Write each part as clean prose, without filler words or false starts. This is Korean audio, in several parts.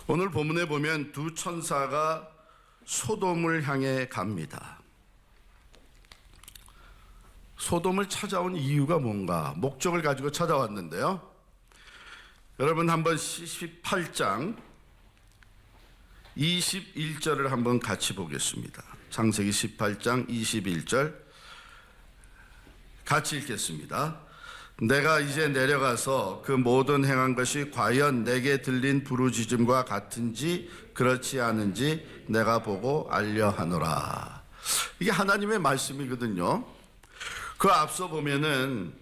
오늘 본문에 보면 두 천사가 소돔을 향해 갑니다. 소돔을 찾아온 이유가 뭔가, 목적을 가지고 찾아왔는데요. 여러분 한번 18장 21절을 한번 같이 보겠습니다. 창세기 18장 21절 같이 읽겠습니다. 내가 이제 내려가서 그 모든 행한 것이 과연 내게 들린 부르짖음과 같은지 그렇지 않은지 내가 보고 알려하노라. 이게 하나님의 말씀이거든요. 그 앞서 보면은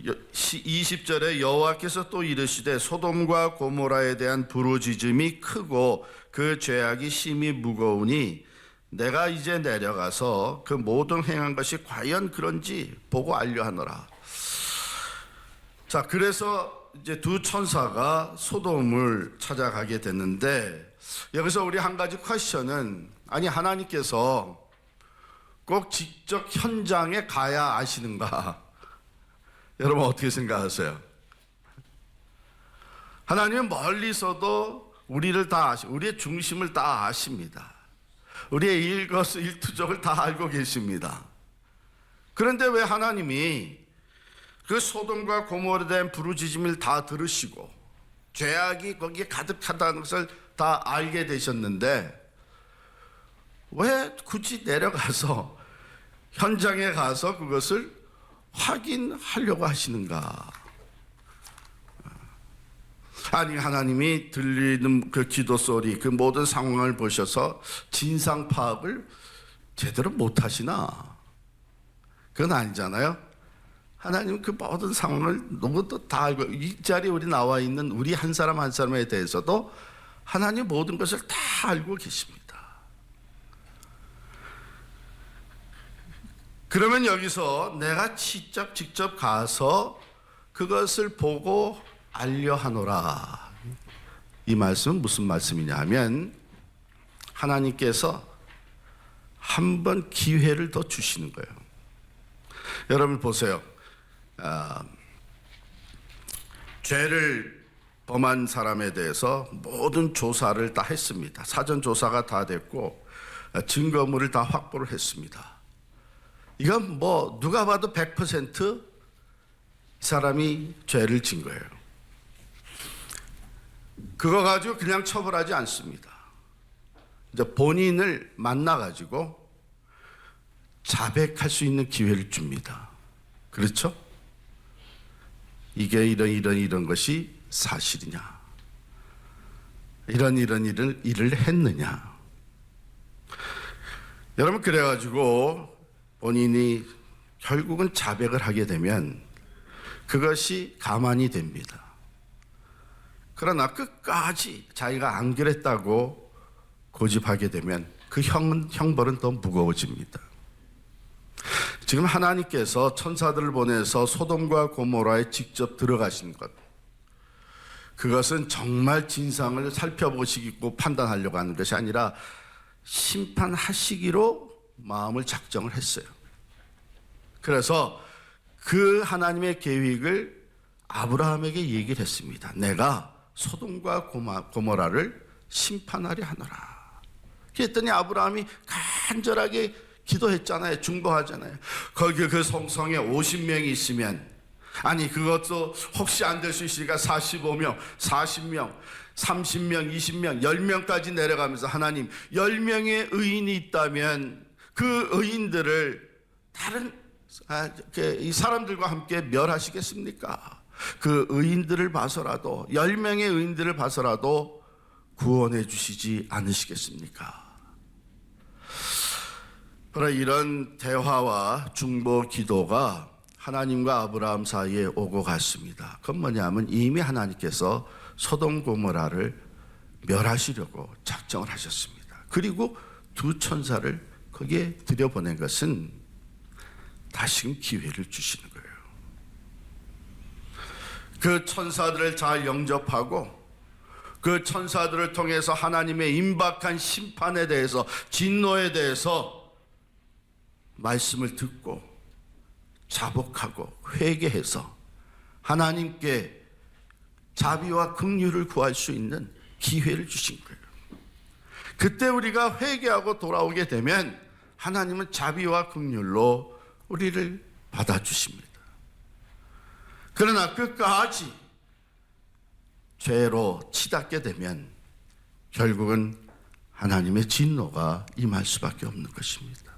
20절에 여호와께서 또 이르시되 소돔과 고모라에 대한 부르짖음이 크고 그 죄악이 심히 무거우니 내가 이제 내려가서 그 모든 행한 것이 과연 그런지 보고 알려하노라. 자, 그래서 이제 두 천사가 소돔을 찾아가게 됐는데, 여기서 우리 한 가지 퀘스천은, 아니 하나님께서 꼭 직접 현장에 가야 아시는가? 여러분 어떻게 생각하세요? 하나님은 멀리서도 우리를 다 우리의 중심을 다 아십니다. 우리의 일거수일투족을 다 알고 계십니다. 그런데 왜 하나님이 그 소돔과 고모라에 대한 부르짖음을 다 들으시고 죄악이 거기에 가득하다는 것을 다 알게 되셨는데 왜 굳이 내려가서 현장에 가서 그것을 확인하려고 하시는가? 아니 하나님이 들리는 그 기도 소리, 그 모든 상황을 보셔서 진상 파악을 제대로 못하시나? 그건 아니잖아요. 하나님은 그 모든 상황을 너무도 다 알고, 이 자리에 우리 나와 있는 우리 한 사람 한 사람에 대해서도 하나님 모든 것을 다 알고 계십니다. 그러면 여기서 내가 직접 가서 그것을 보고 알려하노라. 이 말씀은 무슨 말씀이냐 하면 하나님께서 한 번 기회를 더 주시는 거예요. 여러분 보세요. 죄를 범한 사람에 대해서 모든 조사를 다 했습니다. 사전 조사가 다 됐고 증거물을 다 확보를 했습니다. 이건 뭐 누가 봐도 100% 사람이 죄를 진 거예요. 그거 가지고 그냥 처벌하지 않습니다. 이제 본인을 만나가지고 자백할 수 있는 기회를 줍니다. 그렇죠? 이게 이런 것이 사실이냐? 이런 일을 했느냐? 여러분 그래가지고 본인이 결국은 자백을 하게 되면 그것이 가만히 됩니다. 그러나 끝까지 자기가 안 그랬다고 고집하게 되면 그 형벌은 더 무거워집니다. 지금 하나님께서 천사들을 보내서 소돔과 고모라에 직접 들어가신 것, 그것은 정말 진상을 살펴보시고 판단하려고 하는 것이 아니라 심판하시기로 마음을 작정을 했어요. 그래서 그 하나님의 계획을 아브라함에게 얘기를 했습니다. 내가 소돔과 고모라를 심판하려 하노라. 그랬더니 아브라함이 간절하게 기도했잖아요. 중보하잖아요. 거기 그 성성에 50명이 있으면, 아니 그것도 혹시 안 될 수 있으니까 45명, 40명, 30명, 20명, 10명까지 내려가면서 하나님 10명의 의인이 있다면 그 의인들을 다른 이 사람들과 함께 멸하시겠습니까? 그 의인들을 봐서라도 10명의 의인들을 봐서라도 구원해 주시지 않으시겠습니까? 그러나 이런 대화와 중보 기도가 하나님과 아브라함 사이에 오고 갔습니다. 그건 뭐냐면 이미 하나님께서 소돔 고모라를 멸하시려고 작정을 하셨습니다. 그리고 두 천사를 거기에 들여보낸 것은 다시금 기회를 주시는 거예요. 그 천사들을 잘 영접하고 그 천사들을 통해서 하나님의 임박한 심판에 대해서, 진노에 대해서 말씀을 듣고 자복하고 회개해서 하나님께 자비와 긍휼을 구할 수 있는 기회를 주신 거예요. 그때 우리가 회개하고 돌아오게 되면 하나님은 자비와 긍휼로 우리를 받아주십니다. 그러나 끝까지 죄로 치닫게 되면 결국은 하나님의 진노가 임할 수밖에 없는 것입니다.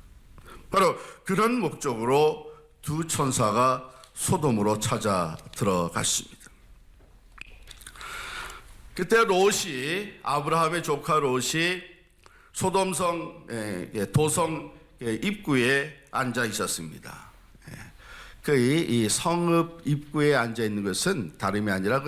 바로 그런 목적으로 두 천사가 소돔으로 찾아 들어갔습니다. 그때 롯이, 아브라함의 조카 롯이 소돔성 도성 입구에 앉아 있었습니다. 이 성읍 입구에 앉아 있는 것은 다름이 아니라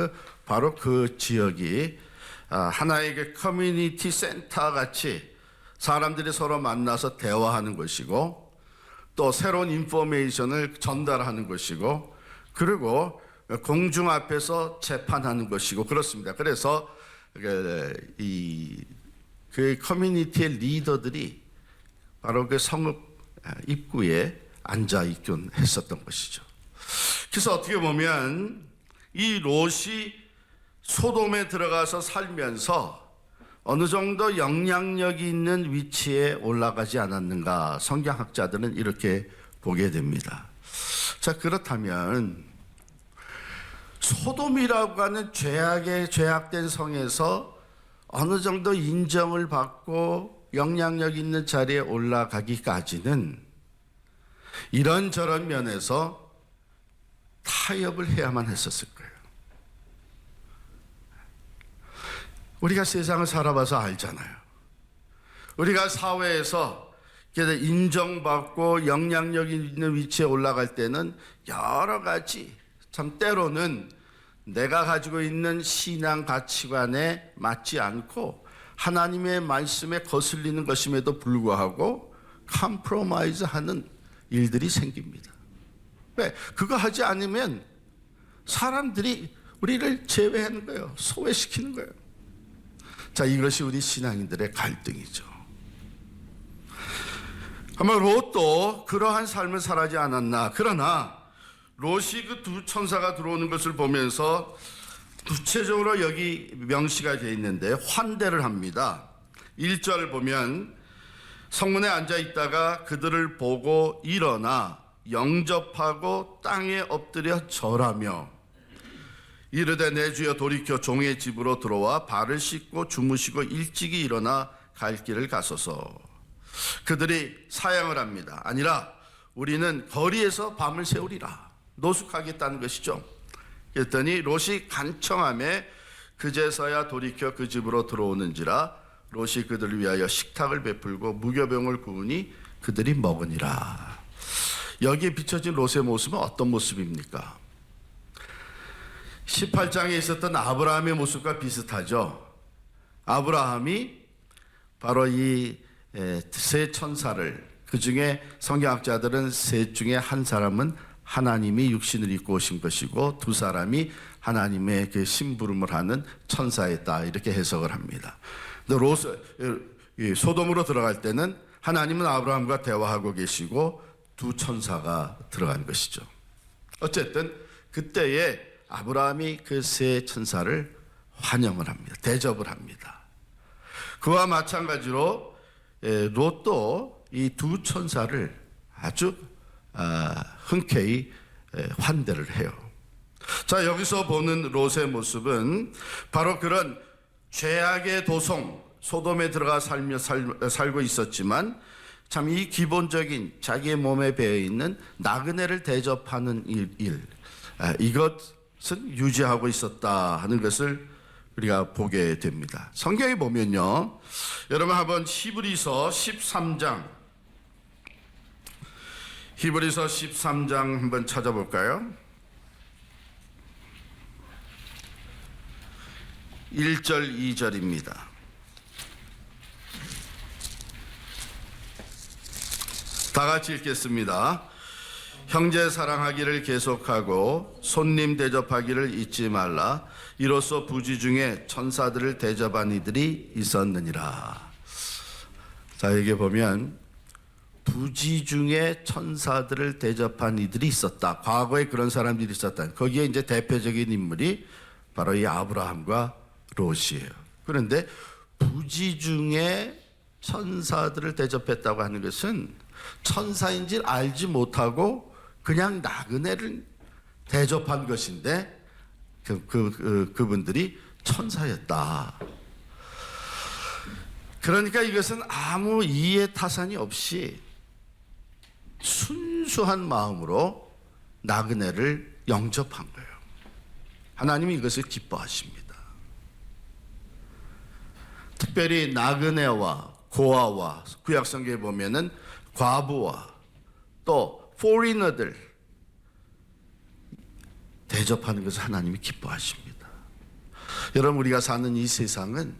바로 그 지역이 하나의 그 커뮤니티 센터 같이 사람들이 서로 만나서 대화하는 것이고, 또 새로운 인포메이션을 전달하는 것이고, 그리고 공중 앞에서 재판하는 것이고 그렇습니다. 그래서 그 커뮤니티의 리더들이 바로 그 성읍 입구에 앉아 있곤 했었던 것이죠. 그래서 어떻게 보면 이 롯이 소돔에 들어가서 살면서 어느 정도 영향력이 있는 위치에 올라가지 않았는가, 성경학자들은 이렇게 보게 됩니다. 자, 그렇다면 소돔이라고 하는 죄악된 성에서 어느 정도 인정을 받고 영향력 있는 자리에 올라가기까지는 이런저런 면에서 타협을 해야만 했었을 거예요. 우리가 세상을 살아봐서 알잖아요. 우리가 사회에서 인정받고 영향력 있는 위치에 올라갈 때는 여러 가지, 참 때로는 내가 가지고 있는 신앙 가치관에 맞지 않고 하나님의 말씀에 거슬리는 것임에도 불구하고 컴프로마이즈 하는 일들이 생깁니다. 왜? 그거 하지 않으면 사람들이 우리를 제외하는 거예요. 소외시키는 거예요. 자, 이것이 우리 신앙인들의 갈등이죠. 아마 롯도 그러한 삶을 살아지 않았나. 그러나 롯이 그 두 천사가 들어오는 것을 보면서 구체적으로 여기 명시가 되어 있는데 환대를 합니다. 1절 보면 성문에 앉아 있다가 그들을 보고 일어나 영접하고 땅에 엎드려 절하며 이르되 내 주여 돌이켜 종의 집으로 들어와 발을 씻고 주무시고 일찍이 일어나 갈 길을 가소서. 그들이 사양을 합니다. 아니라 우리는 거리에서 밤을 새우리라. 노숙하겠다는 것이죠. 그랬더니 롯이 간청하며 그제서야 돌이켜 그 집으로 들어오는지라 롯이 그들을 위하여 식탁을 베풀고 무교병을 구우니 그들이 먹으니라. 여기에 비춰진 롯의 모습은 어떤 모습입니까? 18장에 있었던 아브라함의 모습과 비슷하죠. 아브라함이 바로 이 세 천사를, 그 중에 성경학자들은 셋 중에 한 사람은 하나님이 육신을 입고 오신 것이고 두 사람이 하나님의 그 심부름을 하는 천사였다, 이렇게 해석을 합니다. 근데 소돔으로 들어갈 때는 하나님은 아브라함과 대화하고 계시고 두 천사가 들어간 것이죠. 어쨌든 그때에 아브라함이 그 세 천사를 환영을 합니다. 대접을 합니다. 그와 마찬가지로 롯도 이 두 천사를 아주 흔쾌히 환대를 해요. 자, 여기서 보는 롯의 모습은 바로 그런 죄악의 도성 소돔에 들어가 살고 있었지만 참 이 기본적인 자기의 몸에 배어 있는 나그네를 대접하는 일, 이것은 유지하고 있었다 하는 것을 우리가 보게 됩니다. 성경에 보면요, 여러분 한번 히브리서 13장 한번 찾아볼까요? 1절 2절입니다. 다 같이 읽겠습니다. 형제 사랑하기를 계속하고 손님 대접하기를 잊지 말라. 이로써 부지 중에 천사들을 대접한 이들이 있었느니라. 자, 여기 보면 부지 중에 천사들을 대접한 이들이 있었다. 과거에 그런 사람들이 있었다. 거기에 이제 대표적인 인물이 바로 이 아브라함과 롯이에요. 그런데 부지중에 천사들을 대접했다고 하는 것은 천사인지 알지 못하고 그냥 나그네를 대접한 것인데 그분들이 천사였다. 그러니까 이것은 아무 이해 타산이 없이 순수한 마음으로 나그네를 영접한 거예요. 하나님이 이것을 기뻐하십니다. 특별히 나그네와 고아와 구약성경에 보면은 과부와 또 포리너들 대접하는 것을 하나님이 기뻐하십니다. 여러분, 우리가 사는 이 세상은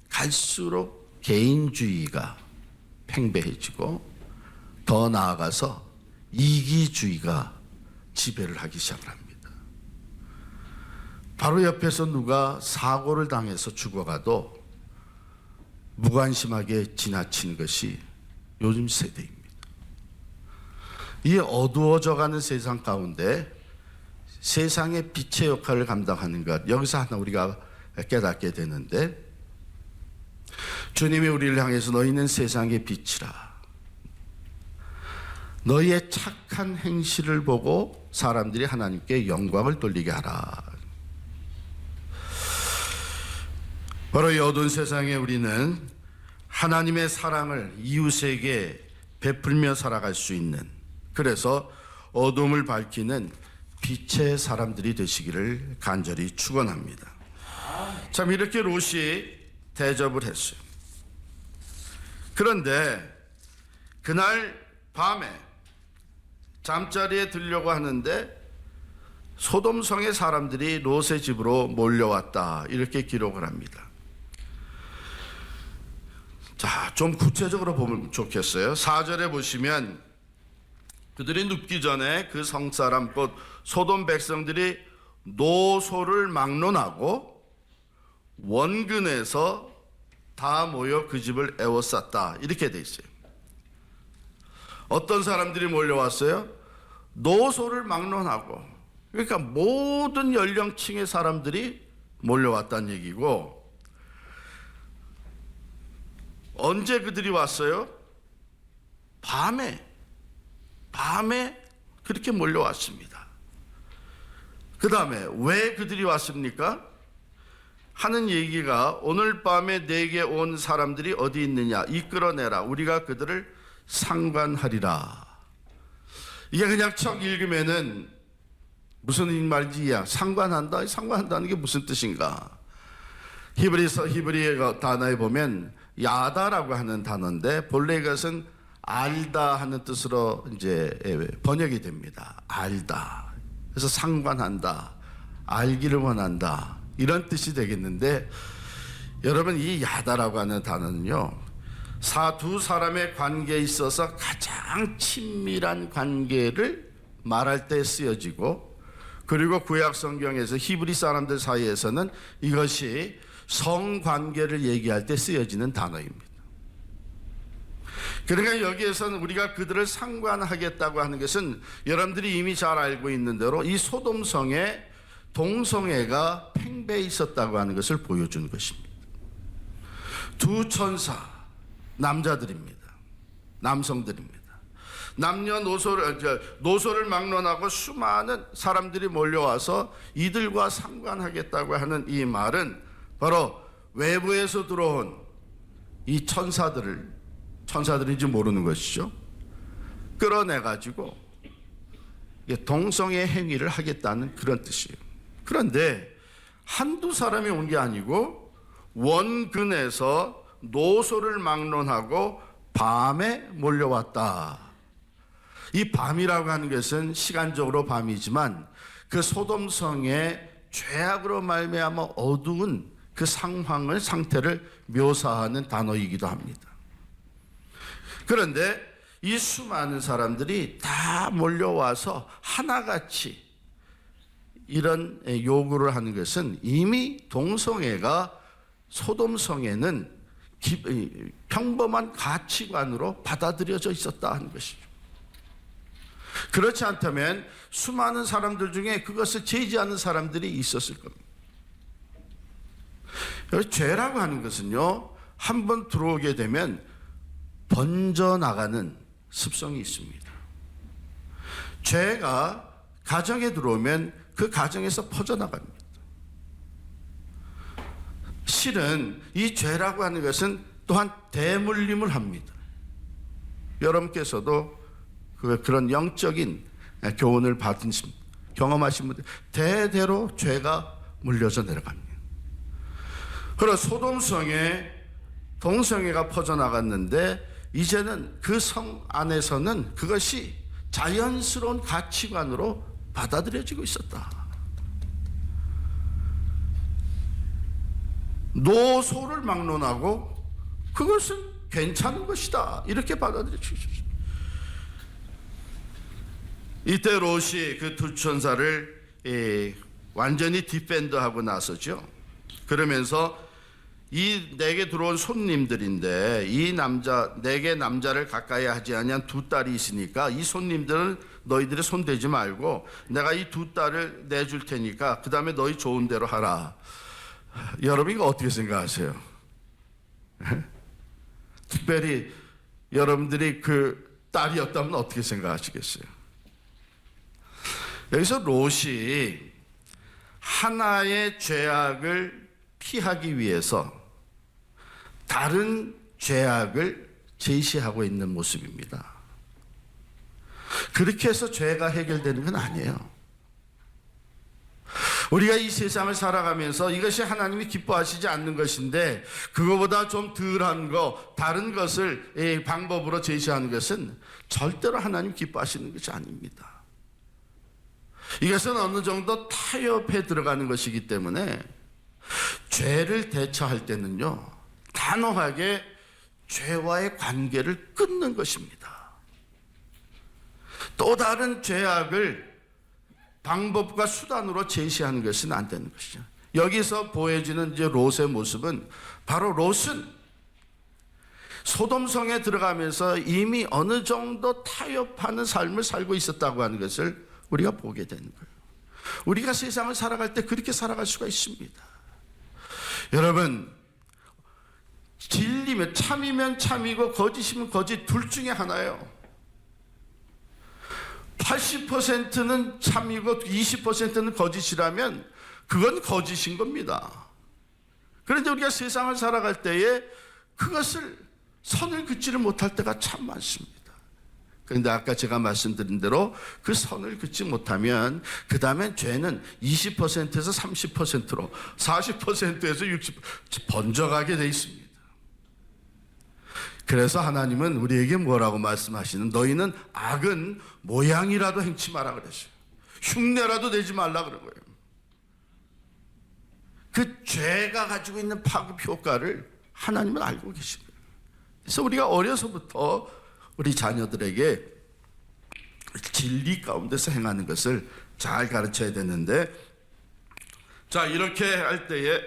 갈수록 개인주의가 팽배해지고 더 나아가서 이기주의가 지배를 하기 시작합니다. 바로 옆에서 누가 사고를 당해서 죽어가도 무관심하게 지나친 것이 요즘 세대입니다. 이 어두워져가는 세상 가운데 세상의 빛의 역할을 감당하는 것, 여기서 하나 우리가 깨닫게 되는데, 주님이 우리를 향해서 너희는 세상의 빛이라. 너희의 착한 행실을 보고 사람들이 하나님께 영광을 돌리게 하라. 바로 이 어두운 세상에 우리는 하나님의 사랑을 이웃에게 베풀며 살아갈 수 있는, 그래서 어둠을 밝히는 빛의 사람들이 되시기를 간절히 축원합니다. 참, 이렇게 롯이 대접을 했어요. 그런데 그날 밤에 잠자리에 들려고 하는데 소돔성의 사람들이 롯의 집으로 몰려왔다, 이렇게 기록을 합니다. 자, 좀 구체적으로 보면 좋겠어요. 4절에 보시면 그들이 눕기 전에 그 성사람 곧 소돔 백성들이 노소를 막론하고 원근에서 다 모여 그 집을 에워쌌다, 이렇게 돼 있어요. 어떤 사람들이 몰려왔어요? 노소를 막론하고, 그러니까 모든 연령층의 사람들이 몰려왔다는 얘기고, 언제 그들이 왔어요? 밤에 그렇게 몰려왔습니다. 그 다음에 왜 그들이 왔습니까? 하는 얘기가, 오늘 밤에 내게 온 사람들이 어디 있느냐 이끌어내라, 우리가 그들을 상관하리라. 이게 그냥 척 읽으면은 무슨 말인지 상관한다, 상관한다는 게 무슨 뜻인가? 히브리 단어에 보면 야다라고 하는 단어인데 본래 이것은 알다 하는 뜻으로 이제 번역이 됩니다. 알다. 그래서 상관한다, 알기를 원한다, 이런 뜻이 되겠는데, 여러분, 이 야다라고 하는 단어는요, 두 사람의 관계에 있어서 가장 친밀한 관계를 말할 때 쓰여지고, 그리고 구약 성경에서 히브리 사람들 사이에서는 이것이 성관계를 얘기할 때 쓰여지는 단어입니다. 그러니까 여기에서는 우리가 그들을 상관하겠다고 하는 것은 여러분들이 이미 잘 알고 있는 대로 이 소돔성에 동성애가 팽배해 있었다고 하는 것을 보여주는 것입니다. 두 천사, 남자들입니다. 남성들입니다. 노소를 막론하고 수많은 사람들이 몰려와서 이들과 상관하겠다고 하는 이 말은 바로 외부에서 들어온 이 천사들인지 모르는 것이죠. 끌어내가지고 동성애 행위를 하겠다는 그런 뜻이에요. 그런데 한두 사람이 온 게 아니고 원근에서 노소를 막론하고 밤에 몰려왔다. 이 밤이라고 하는 것은 시간적으로 밤이지만 그 소돔성의 죄악으로 말미암아 어두운 그 상태를 묘사하는 단어이기도 합니다. 그런데 이 수많은 사람들이 다 몰려와서 하나같이 이런 요구를 하는 것은 이미 동성애가 소돔성에는 평범한 가치관으로 받아들여져 있었다 하는 것이죠. 그렇지 않다면 수많은 사람들 중에 그것을 제지하는 사람들이 있었을 겁니다. 여기 죄라고 하는 것은요, 한번 들어오게 되면 번져나가는 습성이 있습니다. 죄가 가정에 들어오면 그 가정에서 퍼져나갑니다. 실은 이 죄라고 하는 것은 또한 대물림을 합니다. 여러분께서도 그런 영적인 교훈을 받은 경험하신 분들, 대대로 죄가 물려서 내려갑니다. 그리고 소돔성에 동성애가 퍼져나갔는데 이제는 그 성 안에서는 그것이 자연스러운 가치관으로 받아들여지고 있었다. 노소를 막론하고 그것은 괜찮은 것이다, 이렇게 받아들여지고 있었습니다. 이때 롯이 그 두 천사를 완전히 디펜더하고 나서죠. 그러면서 이 내게 들어온 손님들인데 이 남자, 내게 남자를 가까이 하지 아니한 두 딸이 있으니까 이 손님들은 너희들의 손 대지 말고 내가 이 두 딸을 내줄 테니까 그 다음에 너희 좋은 대로 하라. 여러분 이거 어떻게 생각하세요? 특별히 여러분들이 그 딸이었다면 어떻게 생각하시겠어요? 여기서 롯이 하나의 죄악을 피하기 위해서 다른 죄악을 제시하고 있는 모습입니다. 그렇게 해서 죄가 해결되는 건 아니에요. 우리가 이 세상을 살아가면서 이것이 하나님이 기뻐하시지 않는 것인데 그거보다 좀 덜한 거, 다른 것을 방법으로 제시하는 것은 절대로 하나님 기뻐하시는 것이 아닙니다. 이것은 어느 정도 타협에 들어가는 것이기 때문에 죄를 대처할 때는요, 단호하게 죄와의 관계를 끊는 것입니다. 또 다른 죄악을 방법과 수단으로 제시하는 것은 안 되는 것이죠. 여기서 보여지는 이제 롯의 모습은 바로 롯은 소돔성에 들어가면서 이미 어느 정도 타협하는 삶을 살고 있었다고 하는 것을 우리가 보게 되는 거예요. 우리가 세상을 살아갈 때 그렇게 살아갈 수가 있습니다. 여러분, 진리면 참이면 참이고 거짓이면 거짓, 둘 중에 하나예요. 80%는 참이고 20%는 거짓이라면 그건 거짓인 겁니다. 그런데 우리가 세상을 살아갈 때에 그것을 선을 긋지를 못할 때가 참 많습니다. 그런데 아까 제가 말씀드린 대로 그 선을 긋지 못하면 그 다음엔 죄는 20%에서 30%로 40%에서 60% 번져가게 돼 있습니다. 그래서 하나님은 우리에게 뭐라고 말씀하시는, 너희는 악은 모양이라도 행치 마라 그랬어요. 흉내라도 내지 말라 그런 거예요. 그 죄가 가지고 있는 파급 효과를 하나님은 알고 계신 거예요. 그래서 우리가 어려서부터 우리 자녀들에게 진리 가운데서 행하는 것을 잘 가르쳐야 되는데, 자, 이렇게 할 때에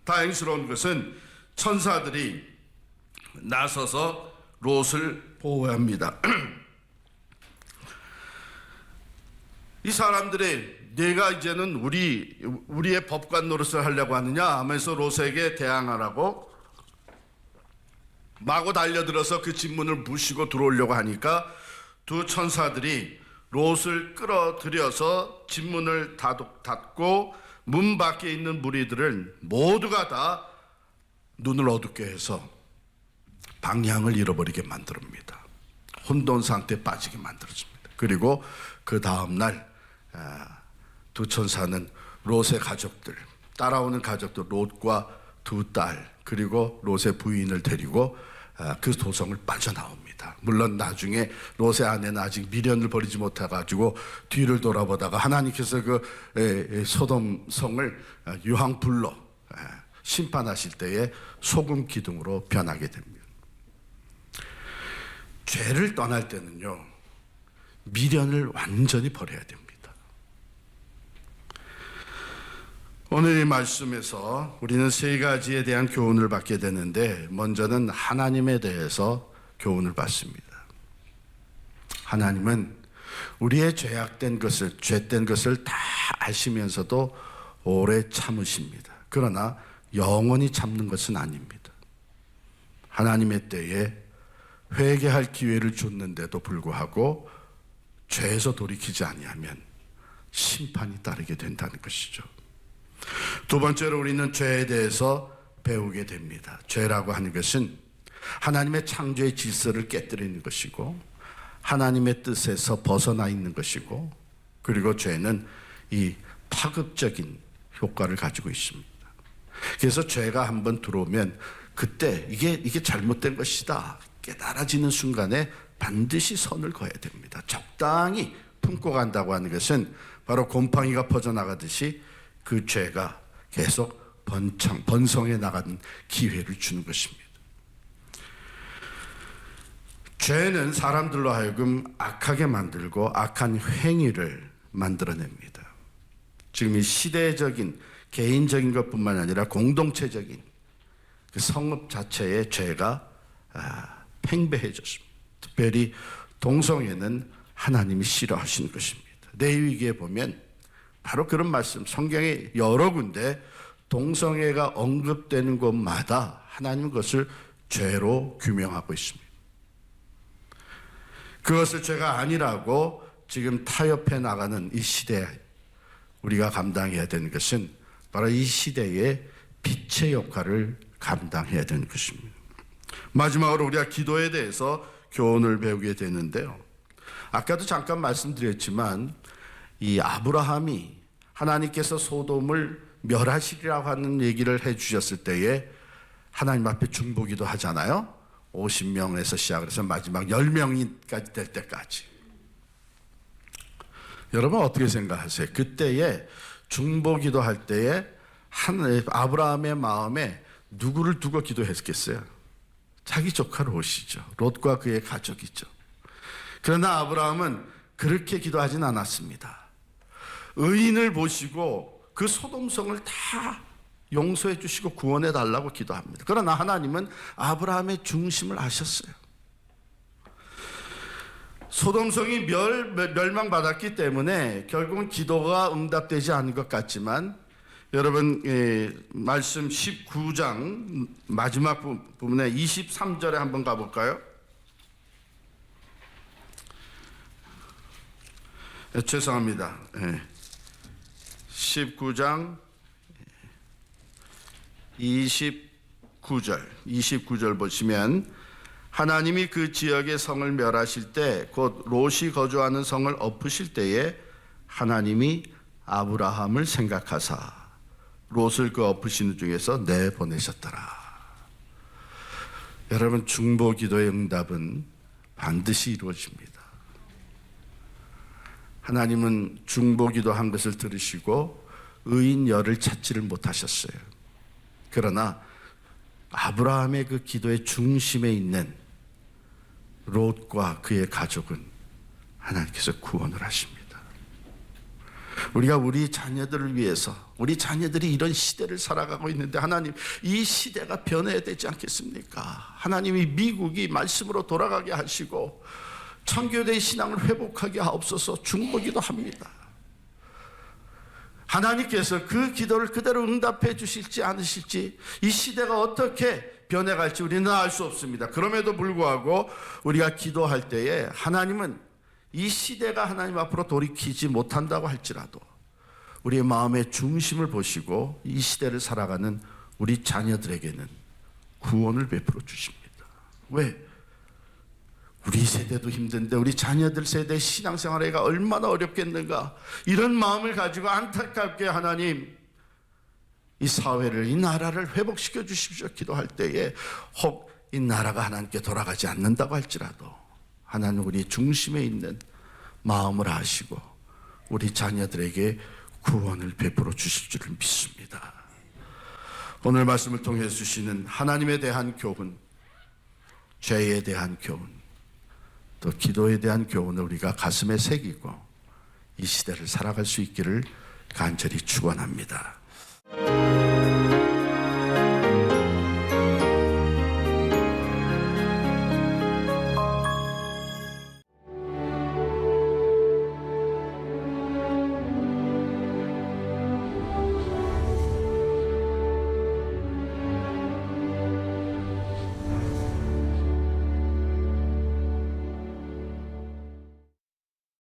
다행스러운 것은 천사들이 나서서 롯을 보호합니다. 이 사람들이 내가 이제는 우리의 법관 노릇을 하려고 하느냐 하면서 롯에게 대항하라고 마구 달려들어서 그 집문을 부시고 들어오려고 하니까 두 천사들이 롯을 끌어들여서 집문을 닫고 문 밖에 있는 무리들을 모두가 다 눈을 어둡게 해서 방향을 잃어버리게 만듭니다. 혼돈 상태에 빠지게 만들어집니다. 그리고 그 다음날 두 천사는 롯의 가족들, 따라오는 가족들, 롯과 두 딸, 그리고 롯의 부인을 데리고 그 도성을 빠져나옵니다. 물론 나중에 롯의 아내는 아직 미련을 버리지 못해가지고 뒤를 돌아보다가 하나님께서 그 소돔 성을 유황불로 심판하실 때에 소금 기둥으로 변하게 됩니다. 죄를 떠날 때는요, 미련을 완전히 버려야 됩니다. 오늘 이 말씀에서 우리는 세 가지에 대한 교훈을 받게 되는데, 먼저는 하나님에 대해서 교훈을 받습니다. 하나님은 우리의 죄악된 것을, 죄된 것을 다 아시면서도 오래 참으십니다. 그러나 영원히 참는 것은 아닙니다. 하나님의 때에 회개할 기회를 줬는데도 불구하고 죄에서 돌이키지 아니하면 심판이 따르게 된다는 것이죠. 두 번째로 우리는 죄에 대해서 배우게 됩니다. 죄라고 하는 것은 하나님의 창조의 질서를 깨뜨리는 것이고 하나님의 뜻에서 벗어나 있는 것이고, 그리고 죄는 이 파급적인 효과를 가지고 있습니다. 그래서 죄가 한번 들어오면 그때 이게 잘못된 것이다 깨달아지는 순간에 반드시 선을 그어야 됩니다. 적당히 품고 간다고 하는 것은 바로 곰팡이가 퍼져나가듯이 그 죄가 계속 번성해 나가는 기회를 주는 것입니다. 죄는 사람들로 하여금 악하게 만들고 악한 행위를 만들어냅니다. 지금 이 시대적인 개인적인 것뿐만 아니라 공동체적인 그 성읍 자체의 죄가 팽배해졌습니다. 특별히 동성애는 하나님이 싫어하시는 것입니다. 레위기에 보면 바로 그런 말씀, 성경에 여러 군데 동성애가 언급되는 곳마다 하나님은 그것을 죄로 규명하고 있습니다. 그것을 죄가 아니라고 지금 타협해 나가는 이 시대에 우리가 감당해야 되는 것은 바로 이 시대의 빛의 역할을 감당해야 되는 것입니다. 마지막으로 우리가 기도에 대해서 교훈을 배우게 되는데요. 아까도 잠깐 말씀드렸지만 이 아브라함이 하나님께서 소돔을 멸하시리라고 하는 얘기를 해주셨을 때에 하나님 앞에 중보기도 하잖아요. 50명에서 시작을 해서 마지막 10명까지 될 때까지. 여러분 어떻게 생각하세요? 그때에 중보기도 할 때에 아브라함의 마음에 누구를 두고 기도했겠어요? 자기 조카 롯이죠. 롯과 그의 가족이죠. 그러나 아브라함은 그렇게 기도하진 않았습니다. 의인을 보시고 그 소돔성을 다 용서해 주시고 구원해 달라고 기도합니다. 그러나 하나님은 아브라함의 중심을 아셨어요. 소돔성이 멸망받았기 때문에 결국은 기도가 응답되지 않은 것 같지만, 여러분 말씀 19장 마지막 부분에 23절에 한번 가볼까요? 죄송합니다. 19장 29절 보시면 하나님이 그 지역의 성을 멸하실 때 곧 롯이 거주하는 성을 엎으실 때에 하나님이 아브라함을 생각하사 롯을 그 엎으시는 중에서 내보내셨더라. 여러분 중보 기도의 응답은 반드시 이루어집니다. 하나님은 중보 기도한 것을 들으시고 의인 열을 찾지를 못하셨어요. 그러나 아브라함의 그 기도의 중심에 있는 롯과 그의 가족은 하나님께서 구원을 하십니다. 우리가 우리 자녀들을 위해서, 우리 자녀들이 이런 시대를 살아가고 있는데 하나님 이 시대가 변해야 되지 않겠습니까? 하나님이 미국이 말씀으로 돌아가게 하시고 청교도의 신앙을 회복하게 하옵소서 중보기도 합니다. 하나님께서 그 기도를 그대로 응답해 주실지 않으실지, 이 시대가 어떻게 변해갈지 우리는 알 수 없습니다. 그럼에도 불구하고 우리가 기도할 때에 하나님은 이 시대가 하나님 앞으로 돌이키지 못한다고 할지라도 우리의 마음의 중심을 보시고 이 시대를 살아가는 우리 자녀들에게는 구원을 베풀어 주십니다. 왜? 우리 세대도 힘든데 우리 자녀들 세대 신앙생활가 얼마나 어렵겠는가, 이런 마음을 가지고 안타깝게 하나님 이 사회를, 이 나라를 회복시켜 주십시오 기도할 때에 혹 이 나라가 하나님께 돌아가지 않는다고 할지라도 하나님 우리 중심에 있는 마음을 아시고 우리 자녀들에게 구원을 베풀어 주실 줄을 믿습니다. 오늘 말씀을 통해 주시는 하나님에 대한 교훈, 죄에 대한 교훈, 또 기도에 대한 교훈을 우리가 가슴에 새기고 이 시대를 살아갈 수 있기를 간절히 축원합니다.